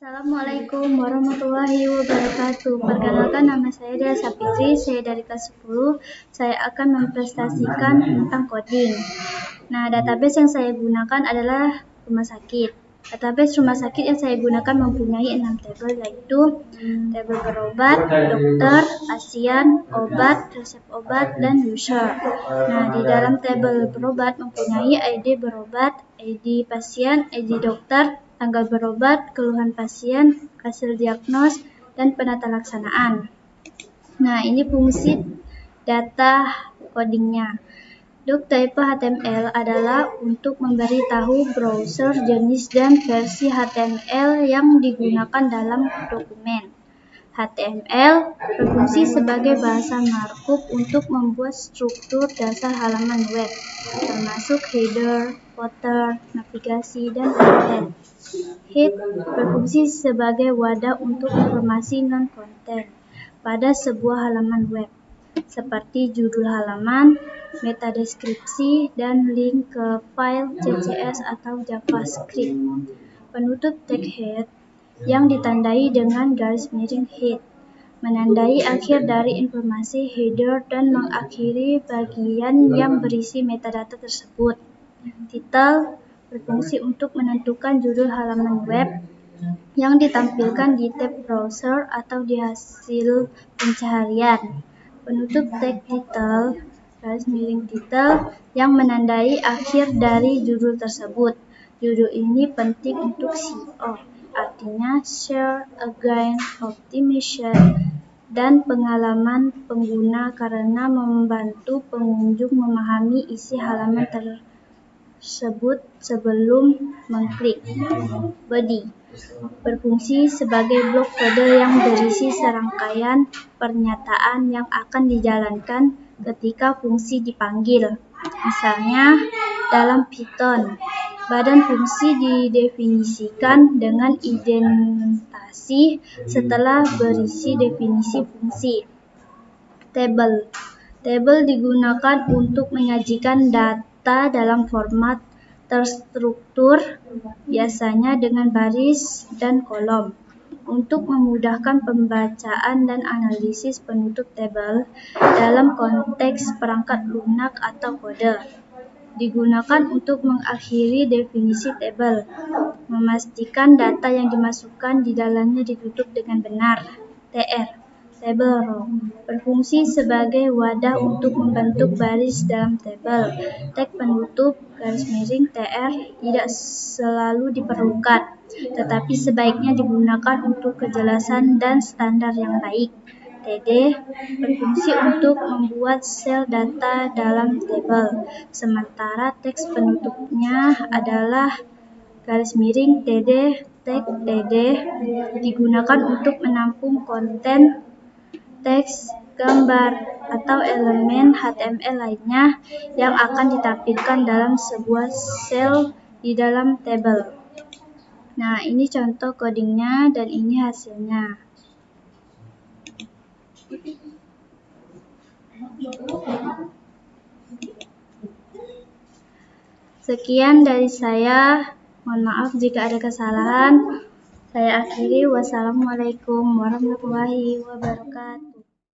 Assalamualaikum warahmatullahi wabarakatuh. Perkenalkan, nama saya Dia Sapitri, saya dari kelas 10. Saya akan mempresentasikan tentang coding. Nah, database yang saya gunakan adalah rumah sakit. Database rumah sakit yang saya gunakan mempunyai 6 tabel, yaitu tabel berobat, dokter, pasien, obat, resep obat, dan user. Nah, di dalam tabel berobat mempunyai ID berobat, ID pasien, ID dokter, tanggal berobat, keluhan pasien, hasil diagnos, dan penata laksanaan. Nah, ini fungsi data codingnya. Doc type HTML adalah untuk memberitahu browser jenis dan versi HTML yang digunakan dalam dokumen. HTML berfungsi sebagai bahasa markup untuk membuat struktur dasar halaman web, termasuk header, footer, navigasi, dan konten. Head berfungsi sebagai wadah untuk informasi non-konten pada sebuah halaman web, seperti judul halaman, metadeskripsi, dan link ke file CSS atau JavaScript. Penutup tag head yang ditandai dengan garis miring head menandai akhir dari informasi header dan mengakhiri bagian yang berisi metadata tersebut. Title berfungsi untuk menentukan judul halaman web yang ditampilkan di tab browser atau di hasil pencarian. Penutup tag title, garis miring title, yang menandai akhir dari judul tersebut. Judul ini penting untuk SEO, artinya Search Engine Optimization, dan pengalaman pengguna karena membantu pengunjung memahami isi halaman tersebut sebelum mengklik. Body berfungsi sebagai blok kode yang berisi serangkaian pernyataan yang akan dijalankan ketika fungsi dipanggil. Misalnya, dalam Python, badan fungsi didefinisikan dengan indentasi setelah berisi definisi fungsi. Table digunakan untuk menyajikan data dalam format terstruktur, biasanya dengan baris dan kolom. Untuk memudahkan pembacaan dan analisis penutup tabel dalam konteks perangkat lunak atau kode. Digunakan untuk mengakhiri definisi tabel, memastikan data yang dimasukkan di dalamnya ditutup dengan benar. Table row berfungsi sebagai wadah untuk membentuk baris dalam tabel. Tag penutup garis miring TR tidak selalu diperlukan, tetapi sebaiknya digunakan untuk kejelasan dan standar yang baik. TD berfungsi untuk membuat sel data dalam tabel, sementara teks penutupnya adalah garis miring TD. Tag TD digunakan untuk menampung konten, teks, gambar, atau elemen HTML lainnya yang akan ditampilkan dalam sebuah sel di dalam tabel. Nah, ini contoh codingnya dan ini hasilnya. Sekian dari saya. Mohon maaf jika ada kesalahan. Saya akhiri. Wassalamualaikum warahmatullahi wabarakatuh.